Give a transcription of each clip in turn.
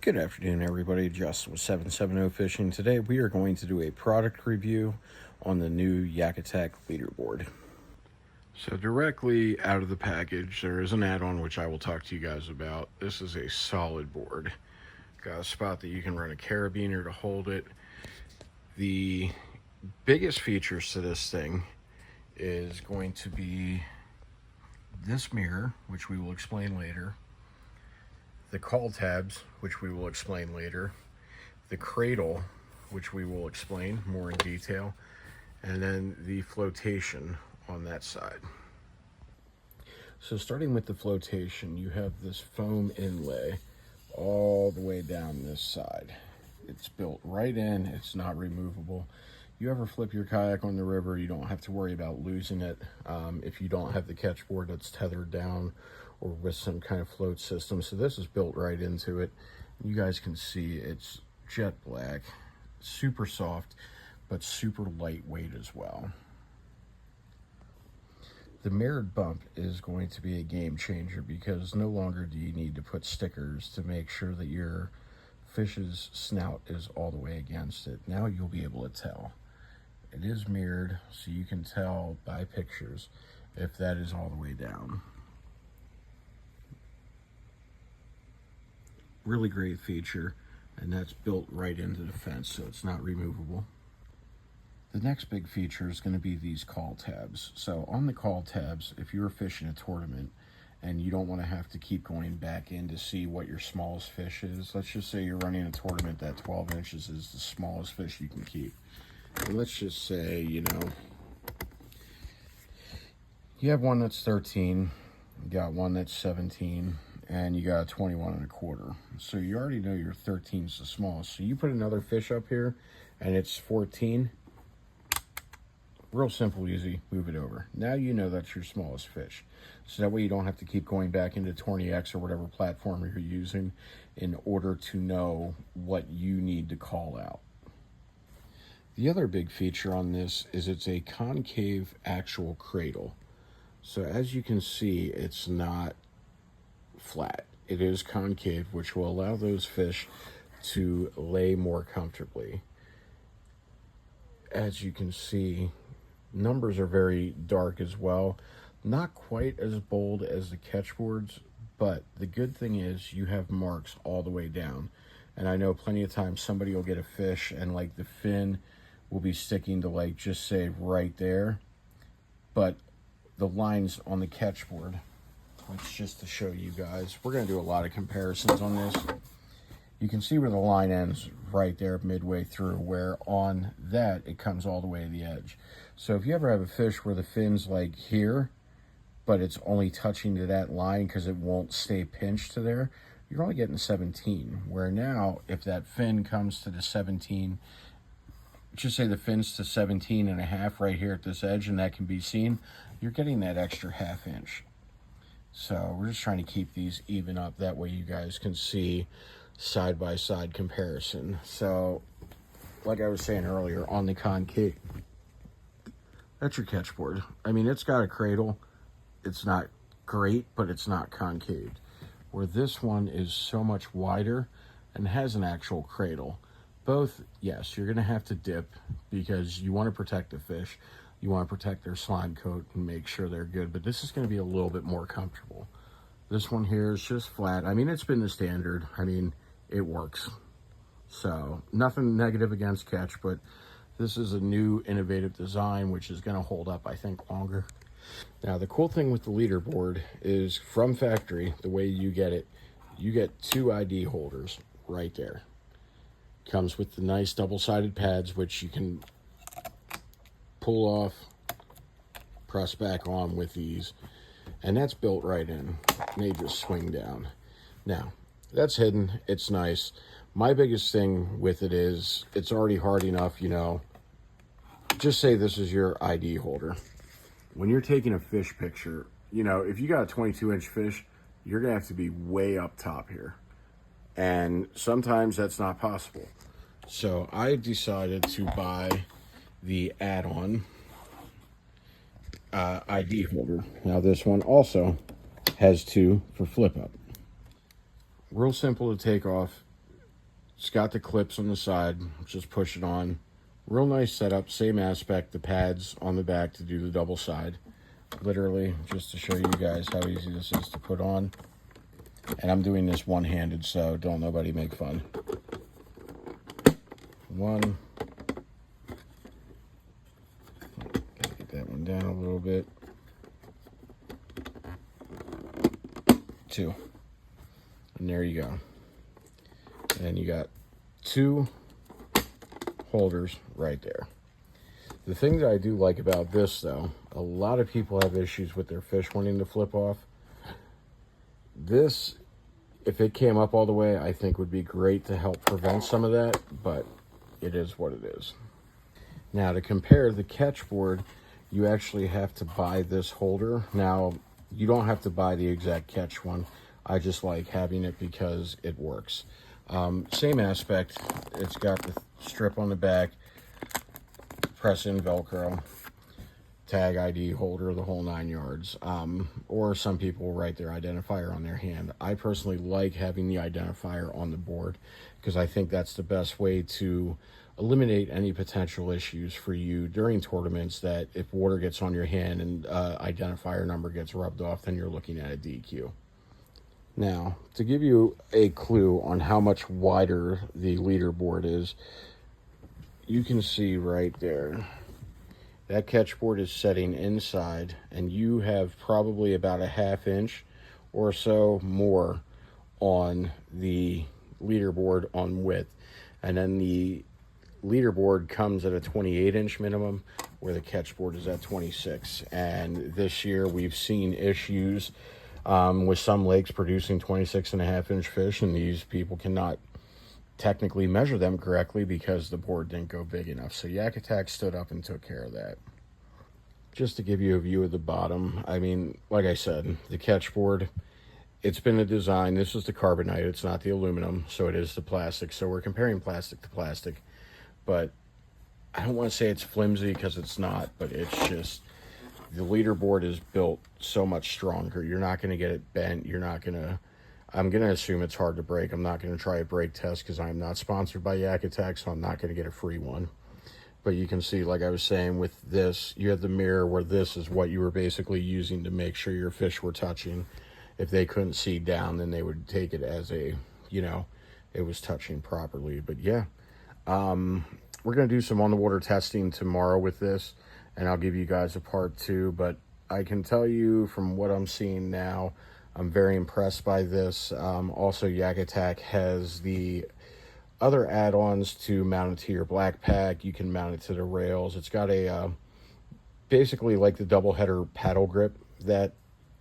Good afternoon, everybody. Justin with 770 Fishing. Today we are going to do a product review on the new YakAttack Leaderboard. So directly out of the package, there is an add-on which I will talk to you guys about. This is a solid board. Got a spot that you can run a carabiner to hold it. The biggest features to this thing is going to be this mirror, which we will explain later. The call tabs, which we will explain later, the cradle, which we will explain more in detail, and then the flotation on that side. So starting with the flotation, you have this foam inlay all the way down this side. It's built right in, it's not removable. You ever flip your kayak on the river, you don't have to worry about losing it if you don't have the catch board that's tethered down or with some kind of float system. So this is built right into it. You guys can see it's jet black, super soft, but super lightweight as well. The mirrored bump is going to be a game changer because no longer do you need to put stickers to make sure that your fish's snout is all the way against it. Now you'll be able to tell. It is mirrored, so you can tell by pictures if that is all the way down. Really great feature, and that's built right into the fence, so it's not removable. The next big feature is going to be these call tabs. So on the call tabs, if you're fishing a tournament and you don't want to have to keep going back in to see what your smallest fish is, let's just say you're running a tournament that 12 inches is the smallest fish you can keep. And let's just say, you have one that's 13, you got one that's 17, and you got a 21 1/4. So you already know your 13 is the smallest. So you put another fish up here and it's 14. Real simple, easy, move it over. Now you know that's your smallest fish. So that way you don't have to keep going back into 20X or whatever platform you're using in order to know what you need to call out. The other big feature on this is it's a concave actual cradle. So as you can see, it's not flat. It is concave, which will allow those fish to lay more comfortably. As you can see, numbers are very dark as well. Not quite as bold as the catch boards, but the good thing is you have marks all the way down. And I know plenty of times somebody will get a fish and like the fin will be sticking to like just say right there, but the lines on the catch board, it's just to show you guys, we're going to do a lot of comparisons on this. You can see where the line ends right there midway through, where on that it comes all the way to the edge. So if you ever have a fish where the fin's like here, but it's only touching to that line because it won't stay pinched to there, you're only getting 17. Where now, if that fin comes to the 17, just say the fin's to 17 1/2 right here at this edge, and that can be seen, you're getting that extra 1/2 inch. So we're just trying to keep these even up. That way you guys can see side-by-side comparison. So like I was saying earlier, on the concave, that's your catch board. I mean, it's got a cradle. It's not great, but it's not concave. Where this one is so much wider and has an actual cradle. Both, yes, you're going to have to dip because you want to protect the fish. You want to protect their slime coat and make sure they're good, but this is going to be a little bit more comfortable. This one here is just flat. I mean, it's been the standard. I mean, it works. So nothing negative against Ketch, but this is a new innovative design, which is going to hold up, I think, longer. Now, the cool thing with the Leaderboard is from factory, the way you get 2 ID holders right there. Comes with the nice double-sided pads, which you can pull off, press back on with these, and that's built right in. And they just swing down. Now, that's hidden. It's nice. My biggest thing with it is it's already hard enough, just say this is your ID holder. When you're taking a fish picture, if you got a 22-inch fish, you're going to have to be way up top here. And sometimes that's not possible. So I decided to buy the add-on ID holder. Now this one also has 2 for flip up. Real simple to take off. It's got the clips on the side. Just push it on. Real nice setup. Same aspect. The pads on the back to do the double side. Literally, just to show you guys how easy this is to put on. And I'm doing this one-handed, so don't nobody make fun. One. Gotta get that one down a little bit. Two. And there you go. And you got two holders right there. The thing that I do like about this, though, a lot of people have issues with their fish wanting to flip off. This, if it came up all the way, I think would be great to help prevent some of that, but it is what it is. Now, to compare the Ketch board, you actually have to buy this holder. Now, you don't have to buy the exact Ketch one. I just like having it because it works. Same aspect. It's got the strip on the back, press in Velcro, tag ID holder, the whole 9 yards. Or some people write their identifier on their hand. I personally like having the identifier on the board because I think that's the best way to eliminate any potential issues for you during tournaments, that if water gets on your hand and identifier number gets rubbed off, then you're looking at a DQ. Now, to give you a clue on how much wider the leaderboard is, you can see right there, that Ketch board is setting inside, and you have probably about a 1/2 inch or so more on the leaderboard on width. And then the leaderboard comes at a 28-inch minimum, where the Ketch board is at 26. And this year we've seen issues with some lakes producing 26.5-inch fish, and these people cannot technically measure them correctly because the board didn't go big enough. So YakAttack stood up and took care of that. Just to give you a view of the bottom, I mean, like I said, the Ketch board, it's been a design. This is the carbonite, it's not the aluminum, so it is the plastic. So we're comparing plastic to plastic, but I don't want to say it's flimsy because it's not, but it's just, the leaderboard is built so much stronger. You're not going to get it bent. You're not going to, I'm going to assume it's hard to break. I'm not going to try a break test because I'm not sponsored by YakAttack, so I'm not going to get a free one. But you can see, like I was saying, with this, you have the mirror where this is what you were basically using to make sure your fish were touching. If they couldn't see down, then they would take it as a, you know, it was touching properly. But yeah, we're going to do some on-the-water testing tomorrow with this, and I'll give you guys a part 2. But I can tell you from what I'm seeing now, I'm very impressed by this. Also, YakAttack has the other add-ons to mount it to your black pack. You can mount it to the rails. It's got a basically like the double header paddle grip that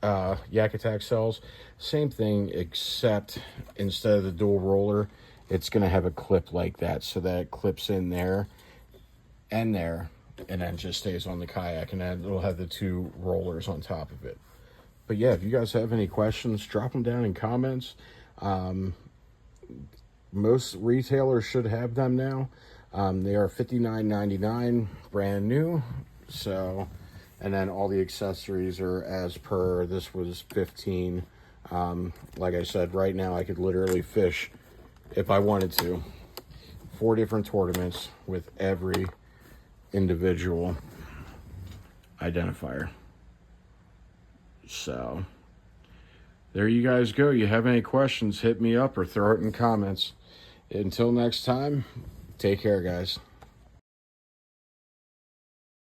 YakAttack sells. Same thing, except instead of the dual roller, it's going to have a clip like that, so that it clips in there and there, and then just stays on the kayak, and then it'll have the 2 rollers on top of it. But yeah, if you guys have any questions, drop them down in comments. Most retailers should have them now. They are $59.99 brand new. So, and then all the accessories are as per. This was $15. Like I said, right now I could literally fish, if I wanted to, 4 different tournaments with every individual identifier. So there you guys go. You have any questions, hit me up or throw it in comments. Until next time, take care, guys.